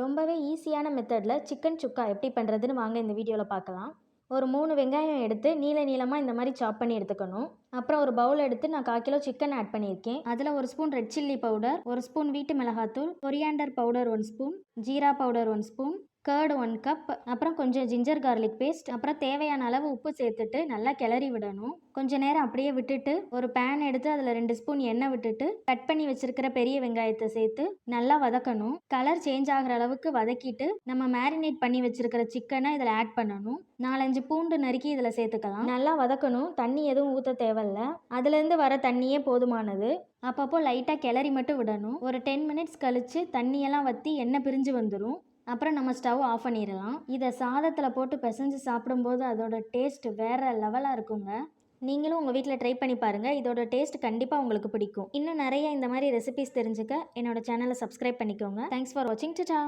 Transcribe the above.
ரொம்பவே ஈஸியான மெத்தடில் சிக்கன் சுக்கா எப்படி பண்ணுறதுன்னு வாங்க இந்த வீடியோவில் பார்க்கலாம். ஒரு 3 வெங்காயம் எடுத்து நீளமாக இந்த மாதிரி சாப் பண்ணி எடுத்துக்கணும். அப்புறம் ஒரு பவுல் எடுத்து நான் 1/4 கிலோ சிக்கன் ஆட் பண்ணியிருக்கேன். அதில் 1 spoon red chilli powder, 1 spoon வீட்டு மிளகாத்தூள், coriander powder 1 spoon, jeera powder 1 spoon, curd 1 cup, அப்புறம் கொஞ்சம் ஜிஞ்சர் கார்லிக் பேஸ்ட், அப்புறம் தேவையான அளவு உப்பு சேர்த்துட்டு நல்லா கிளறி விடணும். கொஞ்ச நேரம் அப்படியே விட்டுட்டு ஒரு பேன் எடுத்து அதில் 2 ஸ்பூன் எண்ணெய் விட்டுட்டு கட் பண்ணி வச்சிருக்கிற பெரிய வெங்காயத்தை சேர்த்து நல்லா வதக்கணும். கலர் சேஞ்ச் ஆகிற அளவுக்கு வதக்கிட்டு நம்ம மேரினேட் பண்ணி வச்சிருக்கிற சிக்கனை இதில் ஆட் பண்ணணும். 4-5 பூண்டு நறுக்கி இதில் சேர்த்துக்கலாம். நல்லா வதக்கணும். தண்ணி எதுவும் ஊற்ற தேவையில்ல. அதுலேருந்து வர தண்ணியே போதுமானது. அப்பப்போ லைட்டாக கிளறி மட்டும் விடணும். ஒரு 10 மினிட்ஸ் கழித்து தண்ணியெல்லாம் வற்றி எண்ணெய் பிரிஞ்சு வந்துடும். அப்புறம் நம்ம ஸ்டவ் ஆஃப் பண்ணிடலாம். இதை சாதத்தில் போட்டு பிசைஞ்சு சாப்பிடும்போது அதோட டேஸ்ட் வேறு லெவலாக இருக்குங்க. நீங்களும் உங்கள் வீட்டில் ட்ரை பண்ணி பாருங்கள். இதோட டேஸ்ட் கண்டிப்பாக உங்களுக்கு பிடிக்கும். இன்னும் நிறைய இந்த மாதிரி ரெசிபிஸ் தெரிஞ்சுக்க என்னோட சேனலை சப்ஸ்கிரைப் பண்ணிக்கோங்க. தேங்க்ஸ் ஃபார் வாட்சிங். டாடா.